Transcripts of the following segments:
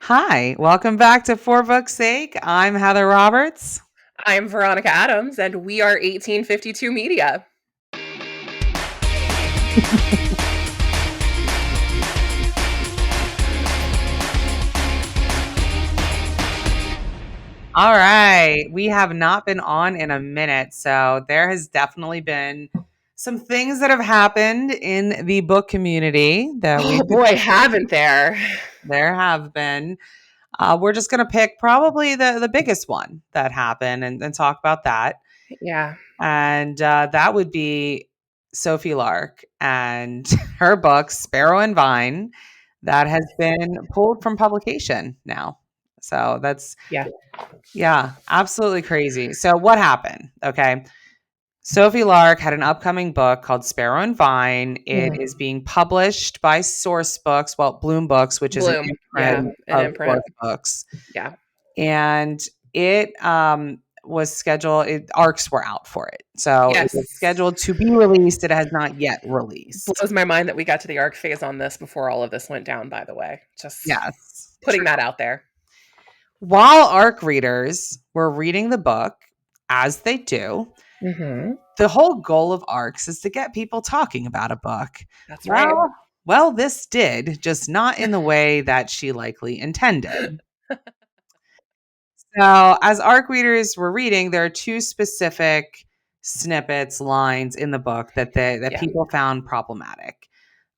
Hi, welcome back to For Book's Sake. I'm Heather Roberts. I'm Veronica Adams, and we are 1852 Media. All right, we have not been on in a minute, so there has definitely been some things that have happened in the book community that Oh we boy, haven't there? there have been. We're just going to pick probably the biggest one that happened and talk about that. Yeah. And that would be Sophie Lark and her book, Sparrow and Vine, that has been pulled from publication now. So that's, Yeah. yeah, absolutely crazy. So what happened? Okay. Sophie Lark had an upcoming book called Sparrow and Vine. It is being published by Source Books, well, Bloom Books, which is an Bloom. Yeah. imprint An of imprint. Source Books. Yeah. And it was scheduled, ARCs were out for it. So it Yes. was scheduled to be released. It has not yet released. Blows my mind that we got to the arc phase on this before all of this went down, by the way. Just Yes. putting that out there. While ARC readers were reading the book, as they do, Mm-hmm. the whole goal of ARCs is to get people talking about a book. That's right. Well, this did, just not in the way that she likely intended. So, as ARC readers were reading, there are two specific snippets, lines in the book that Yeah. people found problematic.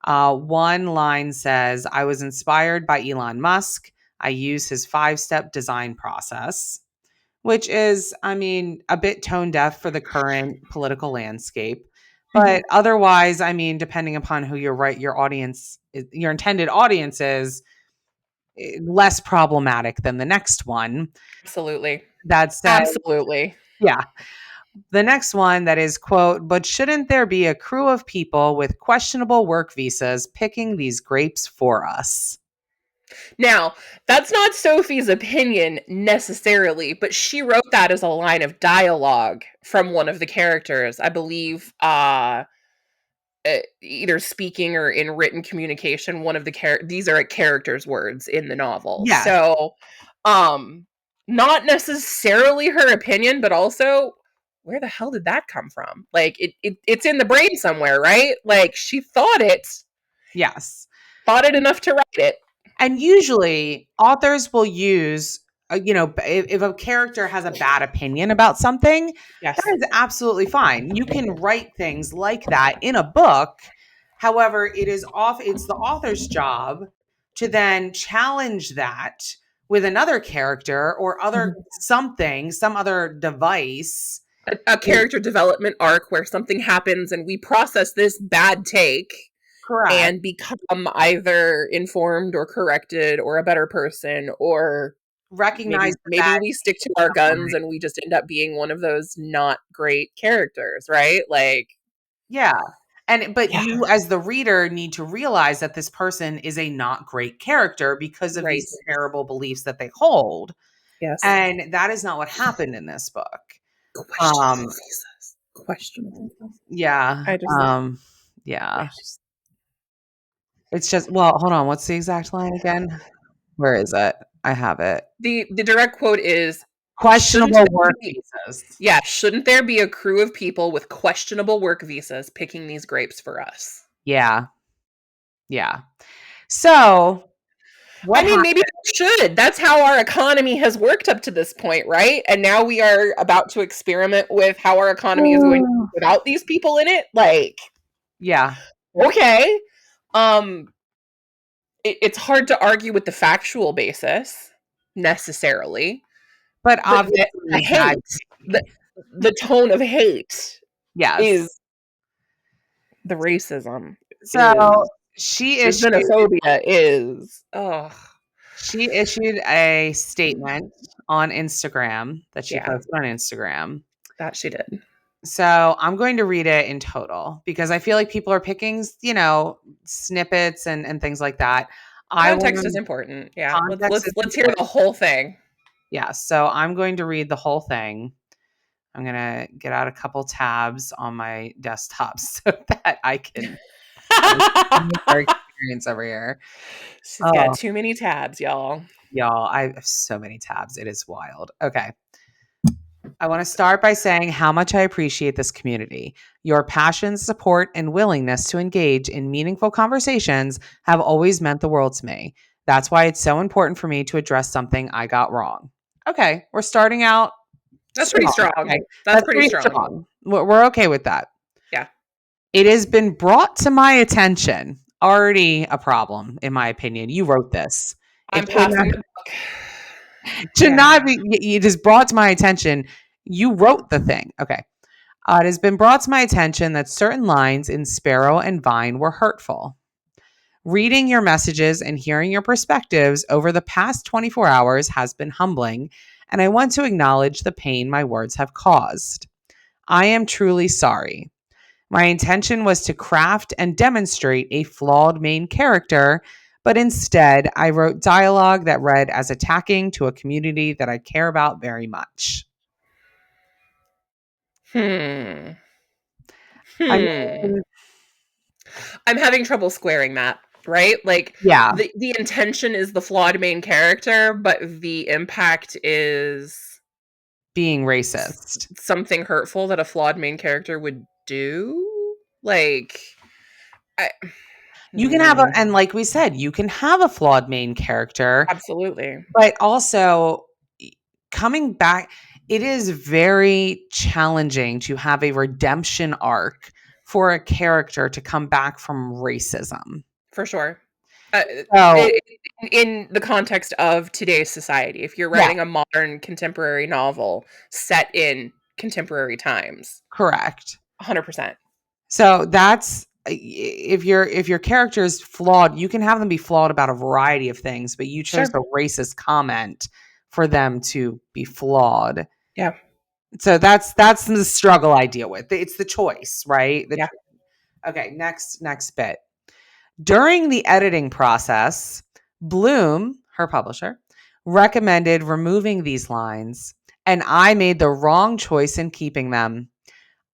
One line says, "I was inspired by Elon Musk. I use his 5-step design process," which is, I mean, a bit tone deaf for the current political landscape. But otherwise, I mean, depending upon who your audience, your intended audience is, less problematic than the next one. Absolutely. That said, Absolutely. yeah, the next one that is, quote, "But shouldn't there be a crew of people with questionable work visas picking these grapes for us?" Now, that's not Sophie's opinion necessarily, but she wrote that as a line of dialogue from one of the characters. I believe either speaking or in written communication, one of the these are characters' words in the novel. Yes. So, um not necessarily her opinion, but also where the hell did that come from? Like it's in the brain somewhere, right? Like she Yes. thought it enough to write it. And usually authors will use, if a character has a bad opinion about something, Yes. that is absolutely fine. You can write things like that in a book. However, it's the author's job to then challenge that with another character or other something, some other device. A character development arc where something happens and we process this bad take Correct. and become either informed or corrected or a better person, or Recognize the maybe bad. we stick to our guns and we just end up being one of those not great characters, right? Like, Yeah. But yeah, you as the reader need to realize that this person is a not great character because of right. these terrible beliefs that they hold. Yes. And that is not what happened in this book. Questionable Um visas. Questionable. yeah. I just, Yeah. It's just, well, hold on, what's the exact line again? Where is it? I have it. the direct quote is, shouldn't Questionable there work be visas. yeah, shouldn't there be a crew of people with questionable work visas picking these grapes for us? Yeah. Yeah. So, I what mean, happened? maybe we should. That's how our economy has worked up to this point, right? And now we are about to experiment with how our economy is going to work without these people in it. Like, Yeah. okay. Um, it's hard to argue with the factual basis necessarily, But but the obviously bad. hate, the the tone of hate is Yes. the racism So, is she the issued xenophobia is She issued a statement on Instagram that she yeah, posted on Instagram. that she did. So I'm going to read it in total because I feel like people are picking, snippets and things like that. I Context is want important. Yeah. context is Let's hear important. the whole thing. Yeah. So I'm going to read the whole thing. I'm going to get out a couple tabs on my desktop so that I can experience over here. She's got Oh, too many tabs, y'all. y'all, I have so many tabs. It is wild. Okay. I want to start by saying how much I appreciate this community. Your passion, support, and willingness to engage in meaningful conversations have always meant the world to me. That's why it's so important for me to address something I got wrong. Okay, we're starting out That's pretty strong. strong. Okay, That's that's pretty pretty strong. strong. We're okay with that. Yeah. It has been brought to my attention. Already a problem, in my opinion. You wrote this. It I'm passing the book. should Yeah. not be. It is brought to my attention. You wrote the thing. Okay. It has been brought to my attention that certain lines in Sparrow and Vine were hurtful. Reading your messages and hearing your perspectives over the past 24 hours has been humbling, and I want to acknowledge the pain my words have caused. I am truly sorry. My intention was to craft and demonstrate a flawed main character, but instead I wrote dialogue that read as attacking to a community that I care about very much. Hmm. I Hmm. mean, I'm having trouble squaring that, right? Like yeah, the intention is the flawed main character, but the impact is being racist. something hurtful that a flawed main character would do. Like, I, You can have a, hmm, and like we said, you can have a flawed main character, absolutely, but also coming back, it is very challenging to have a redemption arc for a character to come back from racism. for sure. Uh, So, it, in the context of today's society, if you're yeah, writing a modern contemporary novel set in contemporary times, correct. 100%. So that's if your character is flawed, you can have them be flawed about a variety of things, but you chose Sure. the racist comment for them to be flawed. Yeah. So that's the struggle I deal with. It's the choice, right? Yeah. Okay, next bit. During the editing process, Bloom, her publisher, recommended removing these lines, and I made the wrong choice in keeping them.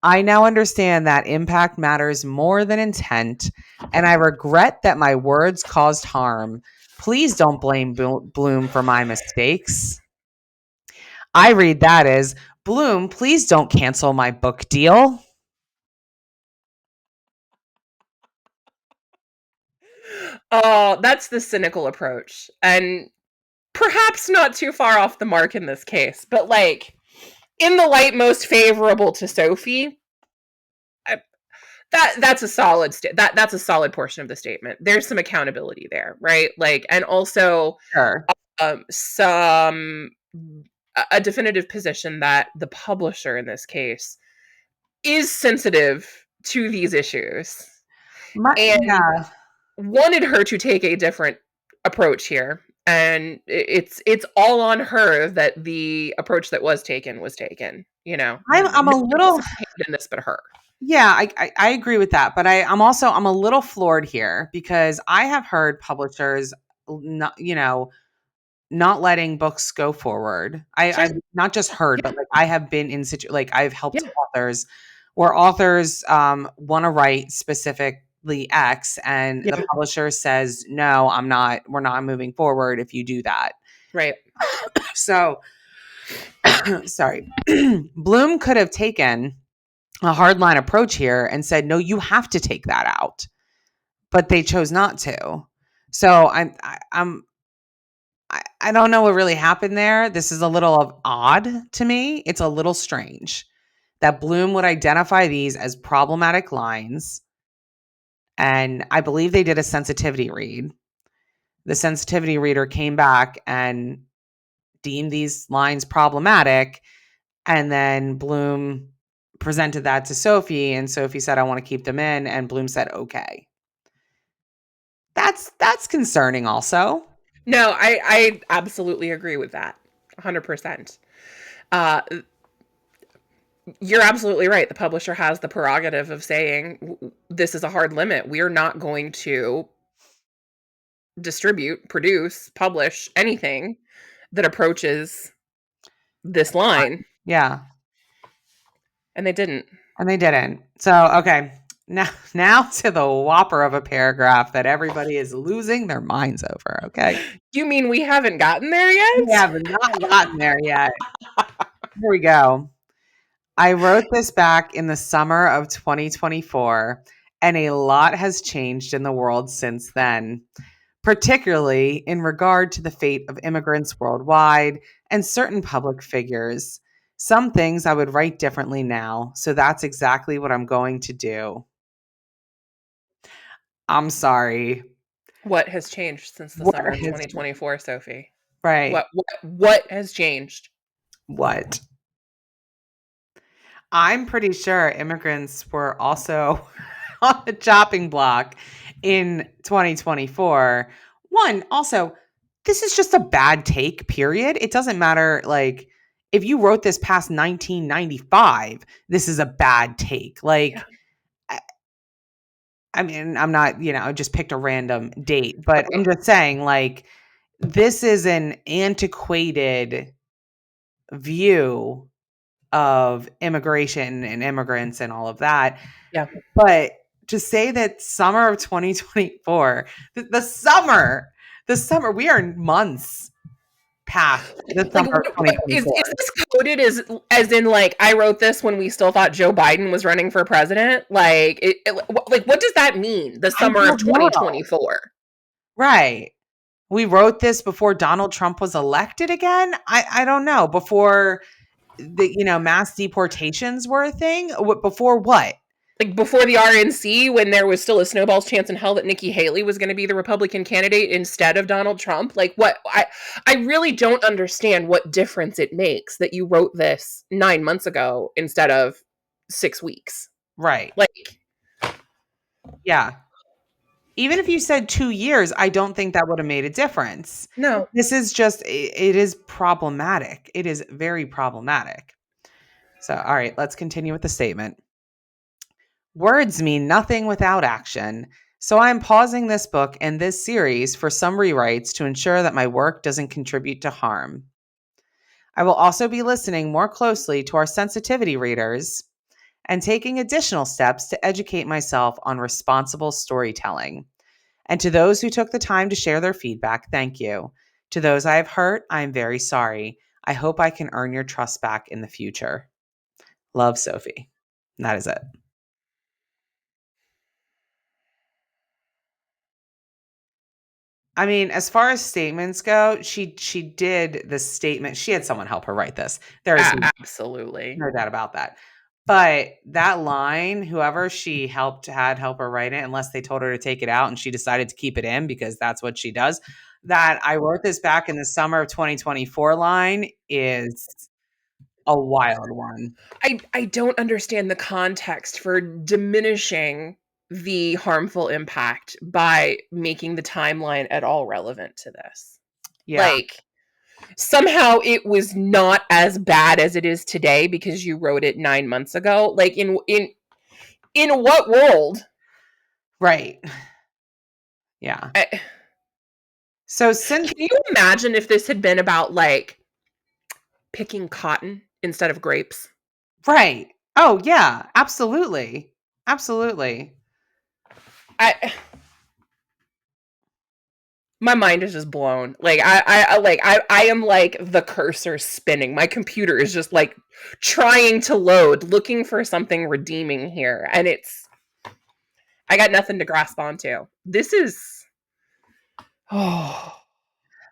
I now understand that impact matters more than intent, and I regret that my words caused harm. Please don't blame Bloom for my mistakes. I read that as Bloom, please don't cancel my book deal. Oh, that's the cynical approach. And perhaps not too far off the mark in this case, but like in the light most favorable to Sophie, I, that's a solid that's a solid portion of the statement. There's some accountability there, right? Like, and also Sure. some a definitive position that the publisher in this case is sensitive to these issues and Yeah. wanted her to take a different approach here, and it's all on her that the approach that was taken, you know, I'm no a one little. participated in this but her. Yeah, I agree with that, but I'm a little floored here because I have heard publishers not, not letting books go forward. Sure. I've not just heard, Yeah. but like I have been in like I've helped Yeah. authors where authors want to write specifically X and the Yeah. publisher says, no, we're not moving forward if you do that. Right. So sorry. Bloom could have taken a hardline approach here and said, no, you have to take that out. But they chose not to. So I don't know what really happened there. This is a little of odd to me. It's a little strange that Bloom would identify these as problematic lines. And I believe they did a sensitivity read. The sensitivity reader came back and deemed these lines problematic. And then Bloom presented that to Sophie, and Sophie said, I want to keep them in. And Bloom said, okay. That's concerning also. No, I absolutely agree with that, 100%. uh you're absolutely right. The publisher has the prerogative of saying, this is a hard limit, we're not going to distribute, produce, publish anything that approaches this line, Yeah. and they didn't. And they didn't. So, okay. Now to the whopper of a paragraph that everybody is losing their minds over, okay? You mean we haven't gotten there We yet? have not gotten there yet. Here we go. I wrote this back in the summer of 2024, and a lot has changed in the world since then, particularly in regard to the fate of immigrants worldwide and certain public figures. Some things I would write differently now, so that's exactly what I'm going to do. I'm sorry. What has changed since the What summer of has 2024, Sophie? right? What has changed? What? I'm pretty sure immigrants were also on the chopping block in 2024. One, also, this is just a bad take, period. It doesn't matter, like, if you wrote this past 1995, this is a bad take. Yeah. I I mean, I'm not, I just picked a random date, but I'm just saying, like, this is an antiquated view of immigration and immigrants and all of that. Yeah. But to say that summer of 2024, the summer, we are months past the Like, summer of what is 2024. this coded as in, like, I wrote this when we still thought Joe Biden was running for president? Like, like, what does that mean? The I summer of don't know. 2024. Right. We wrote this before Donald Trump was elected again. I don't know. Before the, mass deportations were a thing. Before what? Like, before the RNC, when there was still a snowball's chance in hell that Nikki Haley was going to be the Republican candidate instead of Donald Trump. Like, what? I really don't understand what difference it makes that you wrote this 9 months ago instead of 6 weeks. Right. Like, Yeah. Even if you said 2 years, I don't think that would have made a difference. no. This is just it is problematic. It is very problematic. So, all right, let's continue with the statement. Words mean nothing without action. So I'm pausing this book and this series for some rewrites to ensure that my work doesn't contribute to harm. I will also be listening more closely to our sensitivity readers and taking additional steps to educate myself on responsible storytelling. And to those who took the time to share their feedback, thank you. To those I have hurt, I am very sorry. I hope I can earn your trust back in the future. Love, Sophie. And that is it. I mean, as far as statements go, she did the statement. She had someone help her write this. There's Absolutely. no doubt about that. But that line, whoever she had help her write it, unless they told her to take it out and she decided to keep it in because that's what she does. That I wrote this back in the summer of 2024 line is a wild one. I don't understand the context for diminishing the harmful impact by making the timeline at all relevant to this. Yeah, Like, somehow it was not as bad as it is today because you wrote it 9 months ago. Like, in what world? right. Yeah. I, So since can you imagine if this had been about, like, picking cotton instead of grapes? right. Oh, yeah, absolutely. Absolutely. I My mind is just blown. Like, I am like the cursor spinning. My computer is just like trying to load, looking for something redeeming here, and I got nothing to grasp onto. This is oh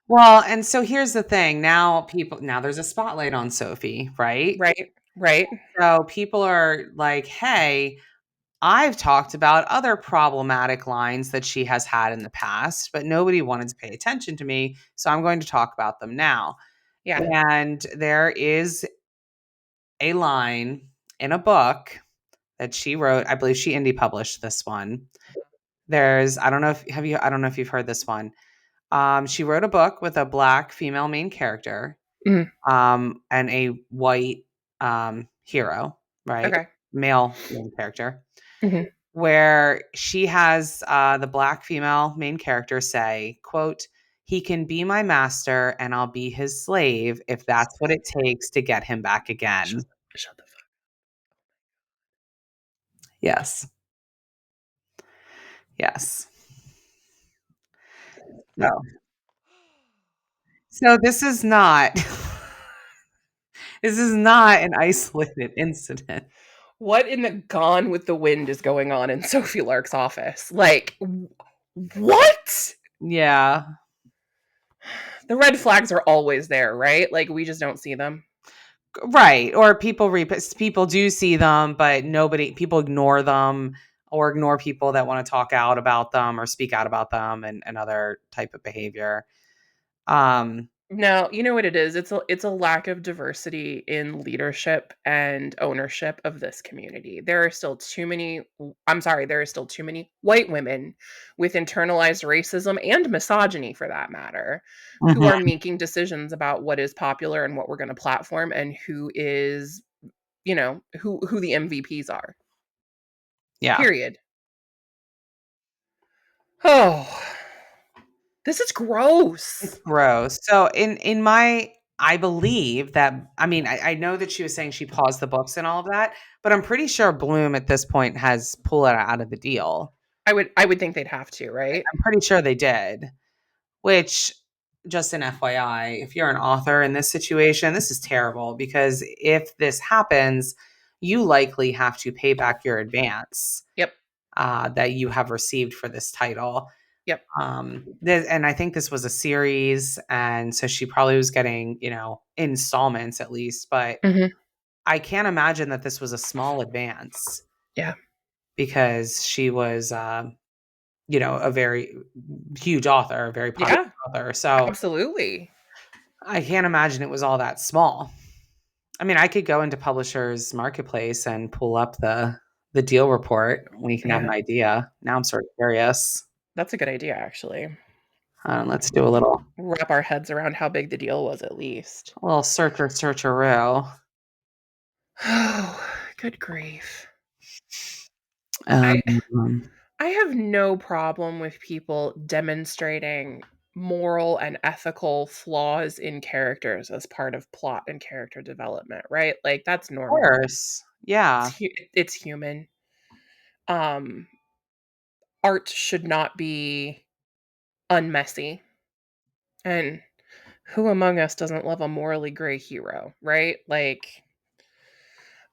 Well, and so here's the thing. Now there's a spotlight on Sophie, right? right, right, So people are like, "Hey, I've talked about other problematic lines that she has had in the past, but nobody wanted to pay attention to me, so I'm going to talk about them now." yeah. And there is a line in a book that she wrote. I believe she indie published this one. I don't know if you've heard this one. She wrote a book with a black female main character, Mhm. and a white hero, right? Okay. Male main character, Mhm. where she has the black female main character say, quote, "He can be my master and I'll be his slave if that's what it takes to get him back Shut, again." shut the fuck. Yes. Yes. No. So this is not this is not an isolated incident. What in the Gone with the Wind is going on in Sophie Lark's office? Like, what? Yeah. The red flags are always there, right? Like, we just don't see them. Right. Or people do see them, but people ignore them or ignore people that want to talk out about them or speak out about them and other type of behavior. Um, No, you know what it is? It's a lack of diversity in leadership and ownership of this community. There are still too many I'm sorry, there are still too many white women with internalized racism and misogyny for that matter, who are mhm. making decisions about what is popular and what we're going to platform and who is, who the MVPs are. Yeah. Period. Oh, this is It's gross. gross. So in my I believe that I know that she was saying she paused the books and all of that, but I'm pretty sure Bloom at this point has pulled it out of the deal. I would think they'd have to, right? I'm pretty sure they did. Which, just an FYI, if you're an author in this situation, this is terrible because if this happens, you likely have to pay back your advance Yep. that you have received for this title. Yep. And I think this was a series, and so she probably was getting, installments at least. But Mhm. I can't imagine that this was a small advance Yeah. because she was, a very huge author, a very popular Yeah. author. So Absolutely. I can't imagine it was all that small. I mean, I could go into Publishers Marketplace and pull up the deal report. We can have an Yeah. idea. Now I'm sort of curious. That's a good idea, actually. Let's do a little Wrap our heads around how big the deal was, at least. a little searcheroo. Oh, good grief. I Um, I have no problem with people demonstrating moral and ethical flaws in characters as part of plot and character development, right? Like that's of normal. course. Yeah. It's human. Um Art should not be unmessy. And who among us doesn't love a morally gray hero, right? Like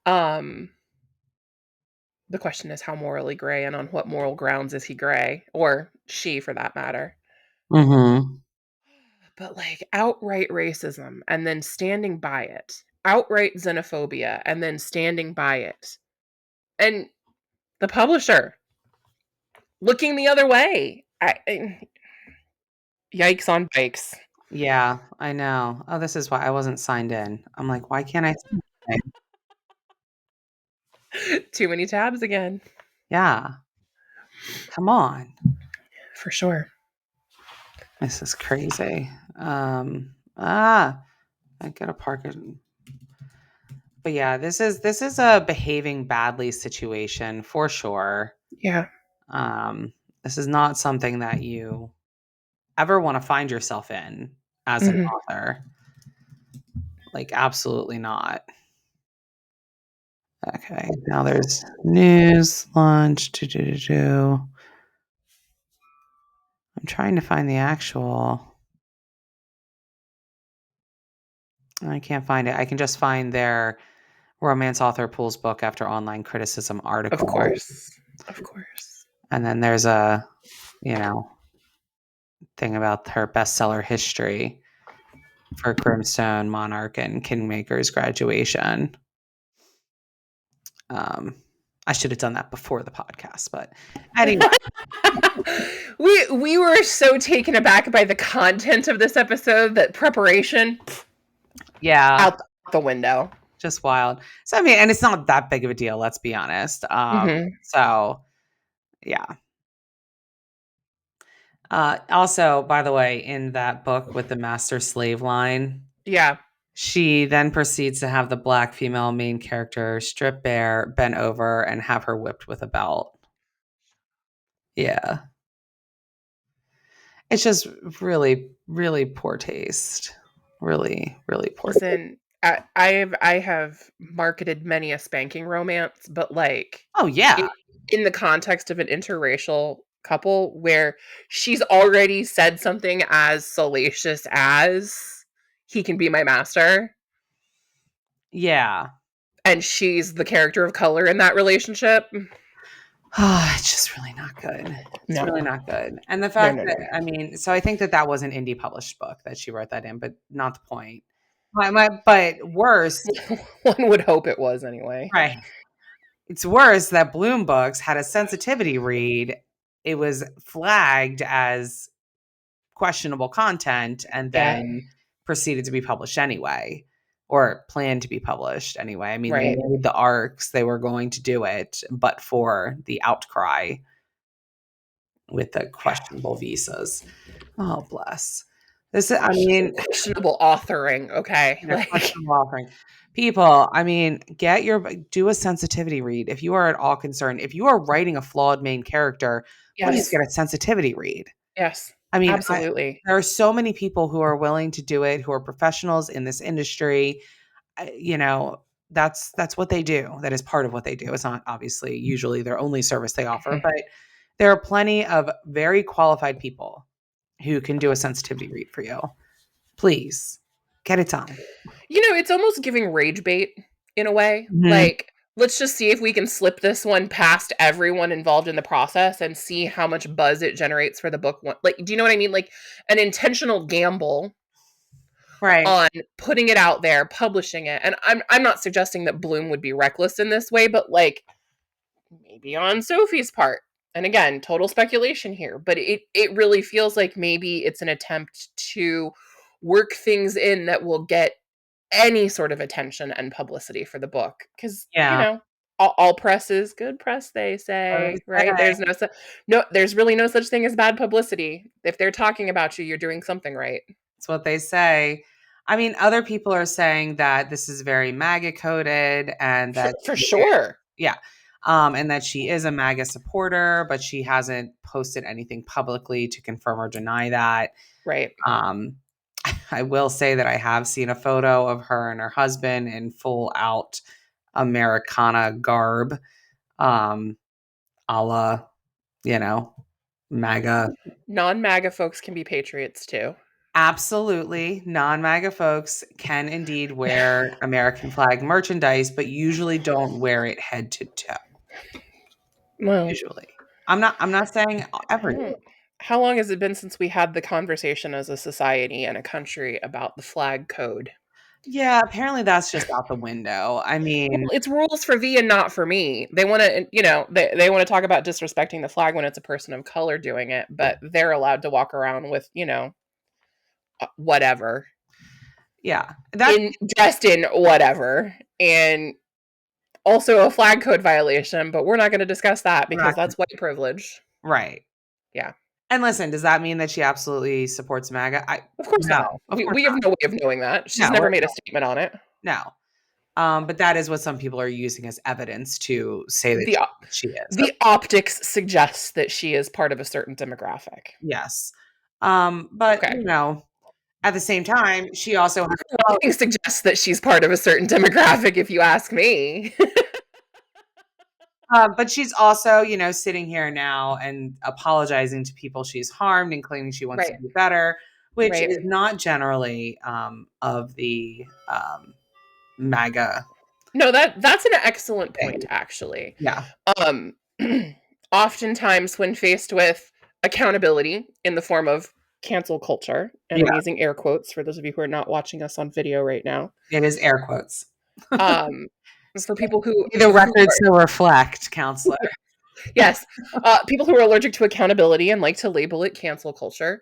um the question is how morally gray and on what moral grounds is he gray or she for that matter. Mhm. But like outright racism and then standing by it, outright xenophobia and then standing by it. And the publisher looking the other way. Yikes on bikes. Yeah, I know. Oh, this is why I wasn't signed in. I'm like, why can't I see anything? Too many tabs again. Yeah. Come on. For sure. This is crazy. I gotta park it. But yeah, this is a behaving badly situation for sure. Yeah. Um, this is not something that you ever want to find yourself in as an Mhm. author. Like, absolutely not. Okay, now there's news, lunch, do. I'm trying to find the actual. I can't find it. I can just find their romance author pulls book after online criticism Of article. course. Of course. And then there's a, you know, thing about her bestseller history for Grimstone, Monarch, and Kingmaker's graduation. Um, I should have done that before the podcast, but anyway, We were so taken aback by the content of this episode that preparation yeah, out the window. just wild. So I mean, and it's not that big of a deal, let's be honest. Mhm. So yeah. Also, by the way, in that book with the master slave line, Yeah. she then proceeds to have the black female main character strip bare, bent over, and have her whipped with a belt. Yeah. It's just really, really poor taste. Really, really poor taste. Listen, I have marketed many a spanking romance, but like Oh, yeah. it, in the context of an interracial couple where she's already said something as salacious as he can be my master. Yeah. And she's the character of color in that relationship. It's just really not good. It's No. really not good. And the No, fact no, that, no. I mean, so I think that that was an indie published book that she wrote that in, but not the point. But worse, One would hope it was anyway. right? It's worse that Bloom Books had a sensitivity read. It was flagged as questionable content and Yeah, then proceeded to be published anyway, or planned to be published anyway. I mean, they right. made the arcs, they were going to do it, but for the outcry with the questionable visas. Oh, bless. This, I mean, Questionable authoring. Okay. you know, Like, questionable offering. People, I mean, do a sensitivity read. If you are at all concerned, if you are writing a flawed main character, please yes. get a sensitivity read. Yes. I mean, Absolutely. there are so many people who are willing to do it, who are professionals in this industry. You know, that's what they do. That is part of what they do. It's not obviously usually their only service they offer, but there are plenty of very qualified people who can do a sensitivity read for you. Please get it done. It's almost giving rage bait in a way. Mhm. Like, let's just see if we can slip this one past everyone involved in the process and see how much buzz it generates for the book. Like, do you know what I mean? Like, an intentional gamble Right. on putting it out there, publishing it. And I'm not suggesting that Bloom would be reckless in this way, but like maybe on Sophie's part. And again, total speculation here, but it really feels like maybe it's an attempt to work things in that will get any sort of attention and publicity for the book because Yeah. all press is good press, they say, right? Okay. There's really no such thing as bad publicity. If they're talking about you, you're doing something right. That's what they say. I mean, other people are saying that this is very MAGA coded and that For she is, sure. yeah. And that she is a MAGA supporter, but she hasn't posted anything publicly to confirm or deny that. Right. Um, I will say that I have seen a photo of her and her husband in full out Americana garb, um, a la, you know, MAGA. Non-MAGA folks can be patriots too. Absolutely. Non MAGA folks can indeed wear American flag merchandise, but usually don't wear it head to toe. Well, Usually. I'm not saying everyone. how long has it been since we had the conversation as a society and a country about the flag code? Yeah, apparently that's just out the window. I mean, Well, it's rules for thee and not for me. They want to, they want to talk about disrespecting the flag when it's a person of color doing it, but they're allowed to walk around with, whatever, yeah. That in dressed in whatever. And also a flag code violation, but we're not going to discuss that we're because not that's white privilege. right. Yeah. And listen, does that mean that she absolutely supports MAGA? Of course No, not. of We course we have no way of knowing that. She's not. never made a statement on it. No. But that is what some people are using as evidence to say that The she is. the optics suggests that she is part of a certain demographic. Yes. But Okay. at the same time, she also has Writing suggests that she's part of a certain demographic, if you ask me. but she's also, sitting here now and apologizing to people she's harmed and claiming she wants to Right. do better, which Right. is not generally of the MAGA No, that's an excellent thing. point, actually. Yeah. Um, Oftentimes, when faced with accountability in the form of cancel culture, and I'm Yeah. using air quotes for those of you who are not watching us on video right now, It is air quotes. um, for people The who records to reflect, counselor. yes, people who are allergic to accountability and like to label it cancel culture,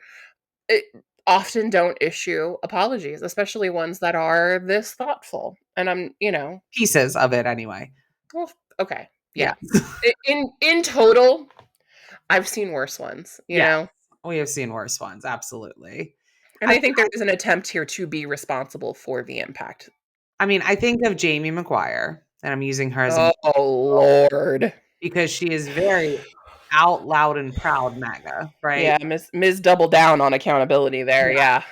it often don't issue apologies, especially ones that are this thoughtful. And Pieces of it, anyway. well, okay, Yeah. yeah. In total, I've seen worse ones, Yeah. We have seen worse ones. Absolutely. and I I mean, think there is an attempt here to be responsible for the impact. I think of Jamie McGuire, and I'm using her as an Oh Lord, because she is very out loud and proud MAGA, right? yeah, Ms. Double Down on accountability there, Yeah. yeah.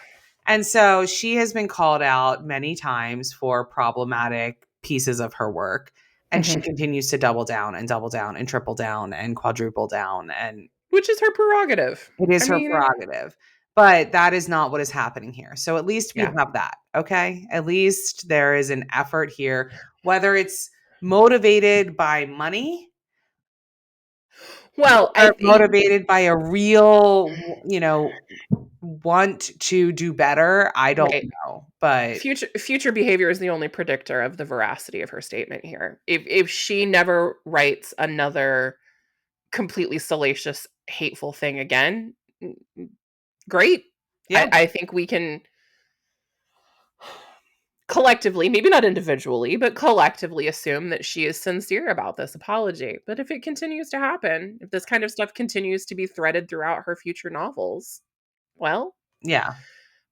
And so she has been called out many times for problematic pieces of her work. And she Mhm. continues to double down and triple down and quadruple down. And Which is her prerogative. It is I her mean, prerogative. But that is not what is happening here. So at least we yeah. have that. Okay. At least there is an effort here, whether it's motivated by money Well, or motivated by a real, want to do better. I don't right. know. But Future behavior is the only predictor of the veracity of her statement here. If she never writes another completely salacious, hateful thing again, great. yeah, I think we can collectively, maybe not individually, but collectively assume that she is sincere about this apology. But if it continues to happen, if this kind of stuff continues to be threaded throughout her future novels, well, yeah,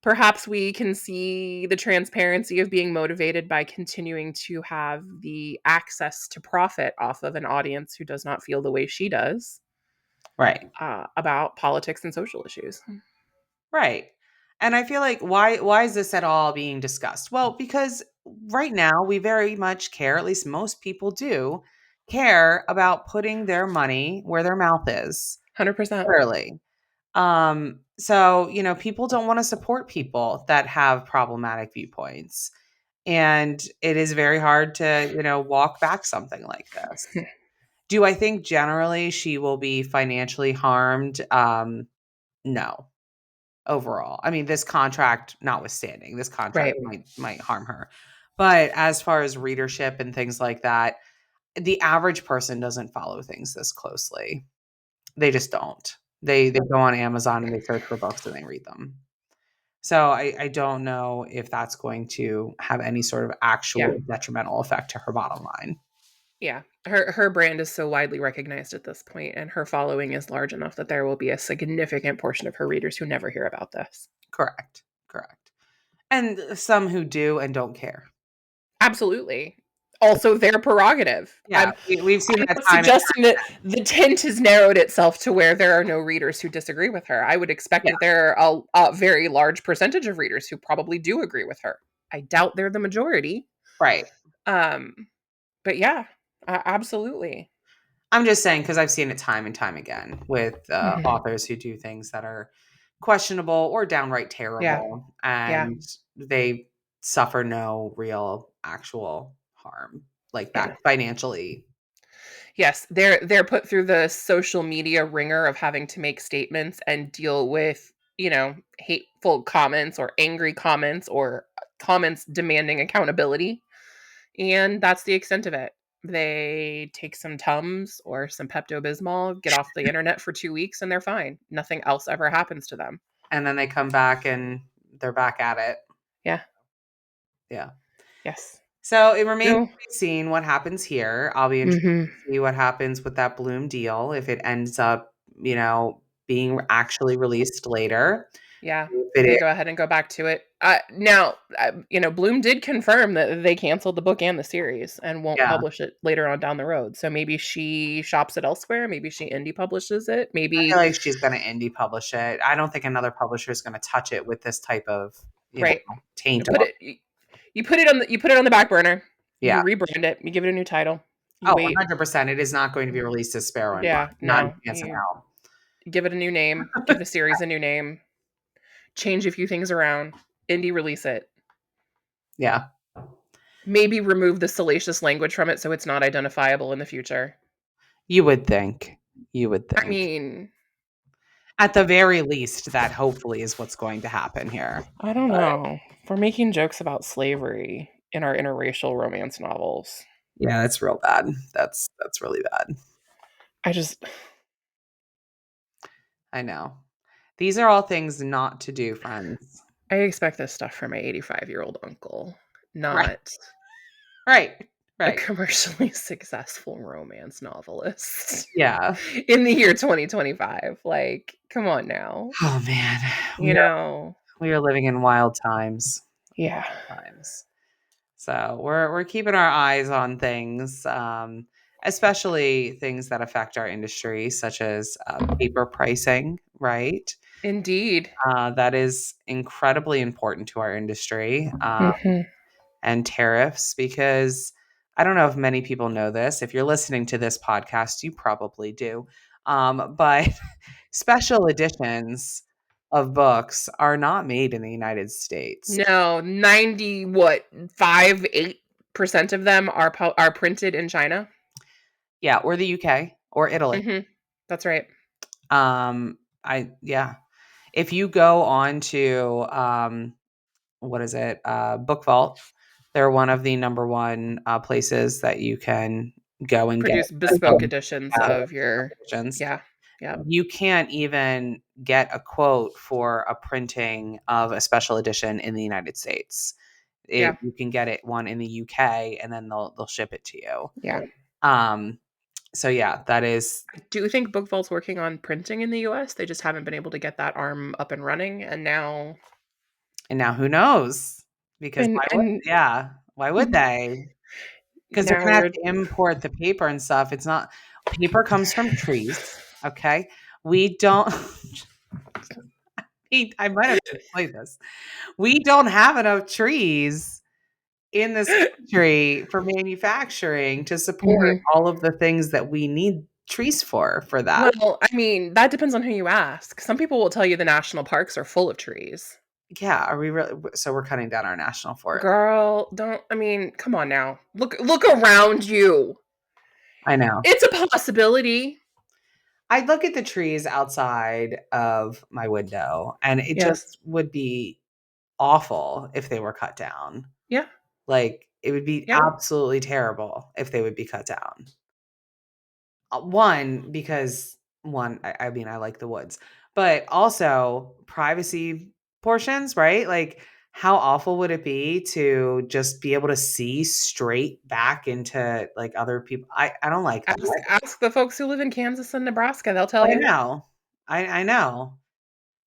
perhaps we can see the transparency of being motivated by continuing to have the access to profit off of an audience who does not feel the way she does right. about politics and social issues. Right. And I feel like why is this at all being discussed? Well, because right now we very much care, at least most people do, care about putting their money where their mouth is. 100%. Literally. So, people don't want to support people that have problematic viewpoints. And it is very hard to, walk back something like this. Do I think generally she will be financially harmed? No, overall. I mean, this contract notwithstanding, this contract Right. might harm her. But as far as readership and things like that, the average person doesn't follow things this closely. They just don't. They go on Amazon and they search for books and they read them. So I don't know if that's going to have any sort of Yeah. actual detrimental effect to her bottom line. Yeah. Her brand is so widely recognized at this point, and her following is large enough that there will be a significant portion of her readers who never hear about this. Correct. Correct. And some who do and don't care. Absolutely. Also their prerogative. Yeah, we've seen I'm that not time and suggesting that the tint has narrowed itself to where there are no readers who disagree with her. I would expect yeah, that there are a very large percentage of readers who probably do agree with her. I doubt they're the majority. right. Um, but yeah, absolutely. I'm just saying because I've seen it time and time again with Mhm. authors who do things that are questionable or downright Yeah, terrible, yeah, and they suffer no real actual harm like yeah. back financially. Yes, they're put through the social media ringer of having to make statements and deal with, hateful comments or angry comments or comments demanding accountability. And that's the extent of it. They take some Tums or some Pepto-Bismol, get off the internet for 2 weeks, and they're fine. Nothing else ever happens to them. And then they come back and they're back at it. Yeah. Yeah. Yes. So it remains No. to be seen what happens here. I'll be interested Mhm. to see what happens with that Bloom deal if it ends up, being actually released later. Yeah. If If it they is, go ahead and go back to it. Now, Bloom did confirm that they canceled the book and the series and won't yeah. publish it later on down the road. So maybe she shops it elsewhere. Maybe she indie publishes it. I feel Maybe, like she's gonna indie publish it. I don't think another publisher is gonna touch it with this type of, right. taint Put on. it you put it on the back burner. Yeah. You rebrand it. You give it a new title. You Oh, wait. 100%. It is not going to be released as Sparrow and Vine. Yeah, Not a no. chance in You hell. give it a new name. Give the series a new name. Change a few things around. Indie release it. Yeah. Maybe remove the salacious language from it so it's not identifiable in the future. You would think. You would I think. mean, At the very least, that hopefully is what's going to happen here. I don't But know. We're making jokes about slavery in our interracial romance novels. yeah, that's real bad. That's really bad. I just I know. These are all things not to do, friends. I expect this stuff from my 85-year-old uncle, Right. not Right. a Right. commercially successful romance novelist Yeah. in the year 2025. Like, come on now. Oh man. We You know, we are living in wild times. yeah. Times. So we're keeping our eyes on things, especially things that affect our industry, such as paper pricing, right? Indeed. That is incredibly important to our industry, Mhm. and tariffs, because I don't know if many people know this. If you're listening to this podcast, you probably do. But special editions of books are not made in the United States. No, 90 what, 5, 8% of them are printed in China? Yeah, or the UK or Italy. Mhm. That's right. Yeah. If you go on to what is it? Book Vault. They're one of the number one places that you can go and get Produce bespoke editions of your editions. yeah. Yep. You can't even get a quote for a printing of a special edition in the United States. Yeah. You can get it one in the UK, and then they'll ship it to you. Yeah. Um, so yeah, that is. Do you think Book Vault's working on printing in the US? They just haven't been able to get that arm up and running, and now And now who knows? Because and why would they? Because they're now gonna have we're to import the paper and stuff. It's not paper comes from trees, okay? We don't I might have to explain this. We don't have enough trees in this country for manufacturing to support Mhm. all of the things that we need trees for that. Well, I mean, that depends on who you ask. Some people will tell you the national parks are full of trees. Yeah, are we really so we're cutting down our national forest. Girl, don't I mean, come on now. Look around you. I know. It's a possibility. I look at the trees outside of my window, and it Yeah. just would be awful if they were cut down. Yeah. Like, it would be Yeah. absolutely terrible if they would be cut down. One, because I mean, I like the woods, but also privacy portions, right? Like, how awful would it be to just be able to see straight back into like other people? I don't like that. Ask the folks who live in Kansas and Nebraska, they'll tell I you. know. I know.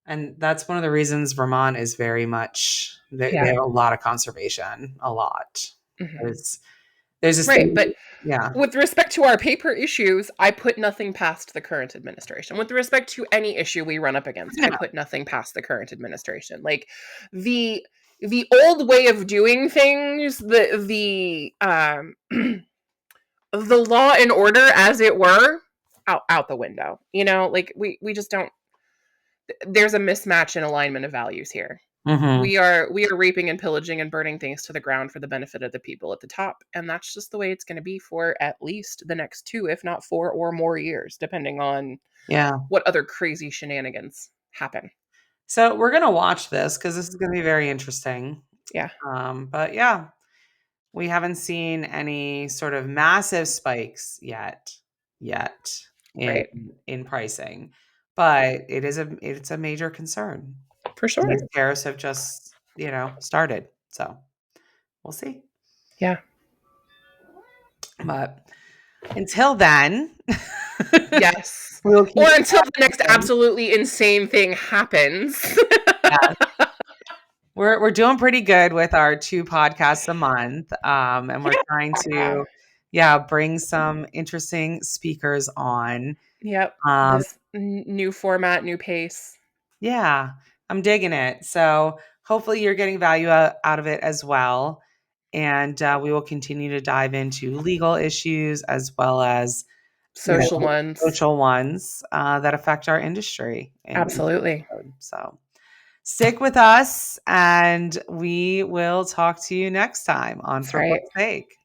And that's one of the reasons Vermont is very much they Yeah. have a lot of conservation, a lot. Mhm. There's there's this Right, thing. but Yeah. with respect to our paper issues, I put nothing past the current administration. With respect to any issue we run up against, I No. put nothing past the current administration. Like the the old way of doing things, the law and order as it were, out the window. You know, like we just don't there's a mismatch in alignment of values here. Mhm. We are raping and pillaging and burning things to the ground for the benefit of the people at the top, and that's just the way it's going to be for at least the next 2 if not 4 or more years depending on Yeah. what other crazy shenanigans happen. So we're gonna watch this because this is gonna be very interesting. Yeah. But yeah, we haven't seen any sort of massive spikes yet in Right. in pricing, but it's a major concern. For These sure. tariffs have just, started. So we'll see. Yeah. But until then, Yes. we'll Or keep until the next practicing. absolutely insane thing happens. Yeah. We're doing pretty good with our 2 podcasts a month, and we're trying Yeah. to, bring some interesting speakers on. Yep. Um, This new format, new pace. yeah, I'm digging it. So hopefully you're getting value out of it as well, and we will continue to dive into legal issues as well as, Social ones. social ones that affect our industry in each Absolutely. episode. So stick with us, and we will talk to you next time on That's For right. Book's Sake.